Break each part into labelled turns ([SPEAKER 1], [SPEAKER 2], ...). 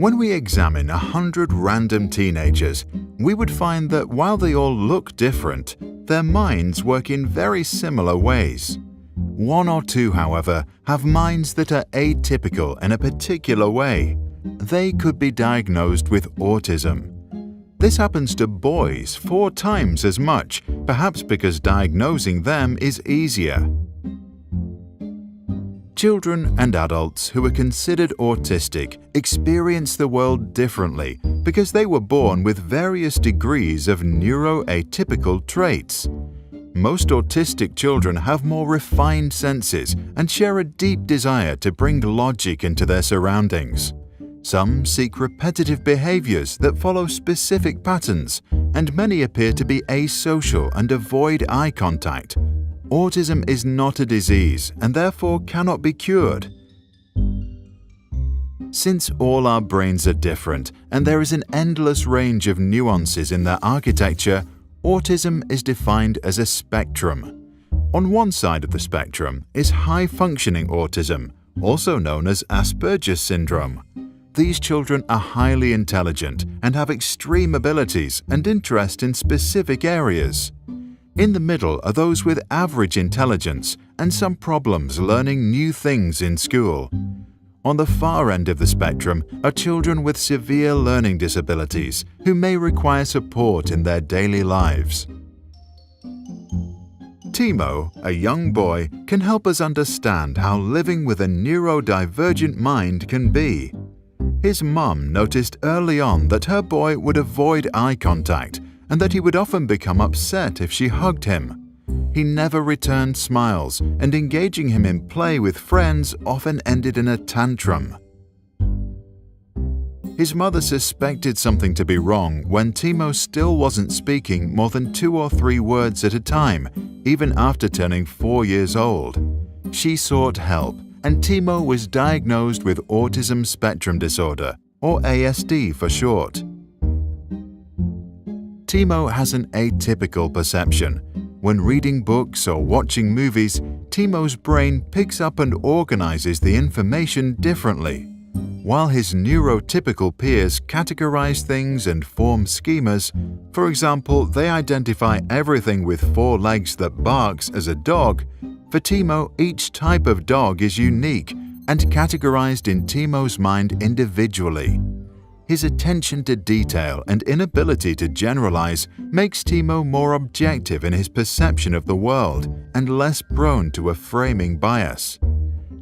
[SPEAKER 1] When we examine 100 random teenagers, we would find that while they all look different, their minds work in very similar ways. One or two, however, have minds that are atypical in a particular way. They could be diagnosed with autism. This happens to boys 4 times as much, perhaps because diagnosing them is easier. Children and adults who are considered autistic experience the world differently because they were born with various degrees of neuroatypical traits. Most autistic children have more refined senses and share a deep desire to bring logic into their surroundings. Some seek repetitive behaviors that follow specific patterns, and many appear to be asocial and avoid eye contact. Autism is not a disease and therefore cannot be cured. Since all our brains are different and there is an endless range of nuances in their architecture, autism is defined as a spectrum. On one side of the spectrum is high-functioning autism, also known as Asperger's syndrome. These children are highly intelligent and have extreme abilities and interest in specific areas. In the middle are those with average intelligence and some problems learning new things in school. On the far end of the spectrum are children with severe learning disabilities who may require support in their daily lives. Timo, a young boy, can help us understand how living with a neurodivergent mind can be. His mum noticed early on that her boy would avoid eye contact and that he would often become upset if she hugged him. He never returned smiles, and engaging him in play with friends often ended in a tantrum. His mother suspected something to be wrong when Timo still wasn't speaking more than 2 or 3 words at a time, even after turning 4 years old. She sought help, and Timo was diagnosed with autism spectrum disorder, or ASD for short. Timo has an atypical perception. When reading books or watching movies, Timo's brain picks up and organizes the information differently. While his neurotypical peers categorize things and form schemas, for example, they identify everything with 4 legs that barks as a dog, for Timo, each type of dog is unique and categorized in Timo's mind individually. His attention to detail and inability to generalize makes Timo more objective in his perception of the world and less prone to a framing bias.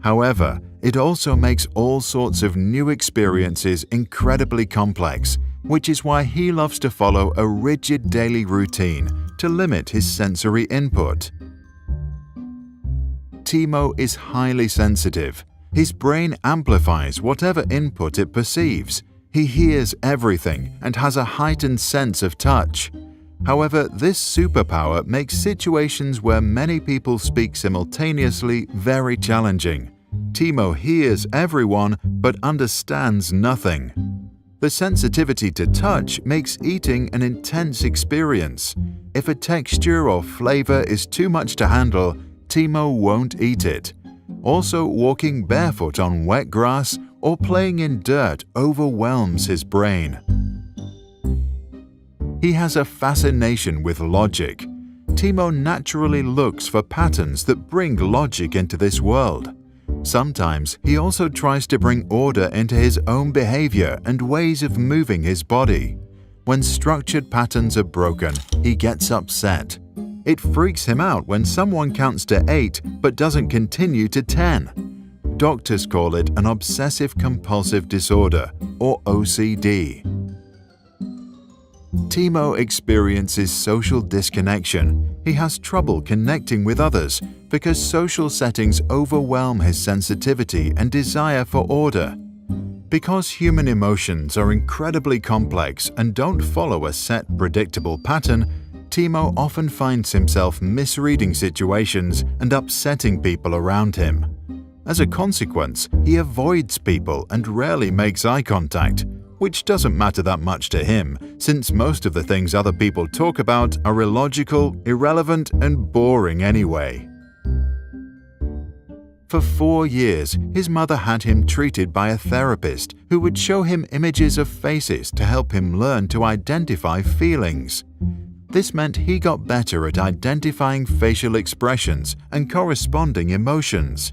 [SPEAKER 1] However, it also makes all sorts of new experiences incredibly complex, which is why he loves to follow a rigid daily routine to limit his sensory input. Timo is highly sensitive. His brain amplifies whatever input it perceives. He hears everything and has a heightened sense of touch. However, this superpower makes situations where many people speak simultaneously very challenging. Timo hears everyone but understands nothing. The sensitivity to touch makes eating an intense experience. If a texture or flavor is too much to handle, Timo won't eat it. Also, walking barefoot on wet grass or playing in dirt overwhelms his brain. He has a fascination with logic. Timo naturally looks for patterns that bring logic into this world. Sometimes he also tries to bring order into his own behavior and ways of moving his body. When structured patterns are broken, he gets upset. It freaks him out when someone counts to 8 but doesn't continue to 10. Doctors call it an obsessive-compulsive disorder, or OCD. Timo experiences social disconnection. He has trouble connecting with others because social settings overwhelm his sensitivity and desire for order. Because human emotions are incredibly complex and don't follow a set predictable pattern, Timo often finds himself misreading situations and upsetting people around him. As a consequence, he avoids people and rarely makes eye contact, which doesn't matter that much to him, since most of the things other people talk about are illogical, irrelevant, and boring anyway. For 4 years, his mother had him treated by a therapist who would show him images of faces to help him learn to identify feelings. This meant he got better at identifying facial expressions and corresponding emotions.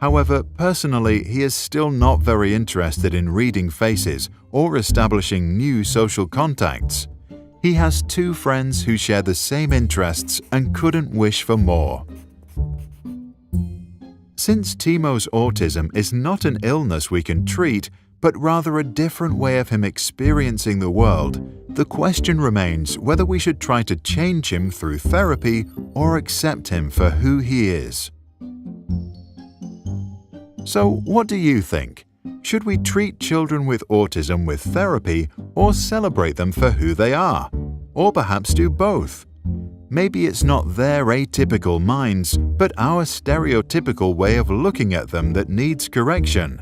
[SPEAKER 1] However, personally, he is still not very interested in reading faces or establishing new social contacts. He has 2 friends who share the same interests and couldn't wish for more. Since Timo's autism is not an illness we can treat, but rather a different way of him experiencing the world, the question remains whether we should try to change him through therapy or accept him for who he is. So, what do you think? Should we treat children with autism with therapy or celebrate them for who they are? Or perhaps do both? Maybe it's not their atypical minds, but our stereotypical way of looking at them that needs correction.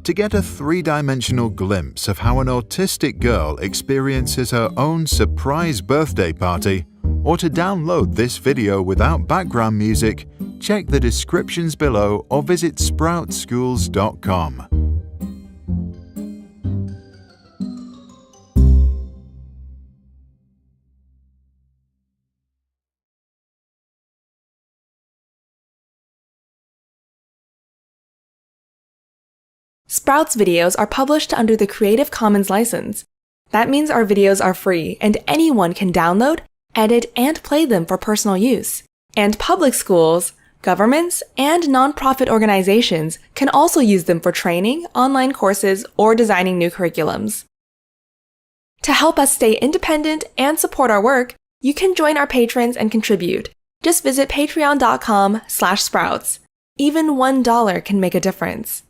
[SPEAKER 1] To get a 3-dimensional glimpse of how an autistic girl experiences her own surprise birthday party, or to download this video without background music, check the descriptions below or visit sproutsschools.com.
[SPEAKER 2] Sprouts videos are published under the Creative Commons license. That means our videos are free and anyone can download, edit, and play them for personal use. And public schools, governments, and nonprofit organizations can also use them for training, online courses, or designing new curriculums. To help us stay independent and support our work, you can join our patrons and contribute. Just visit patreon.com/sprouts. Even $1 can make a difference.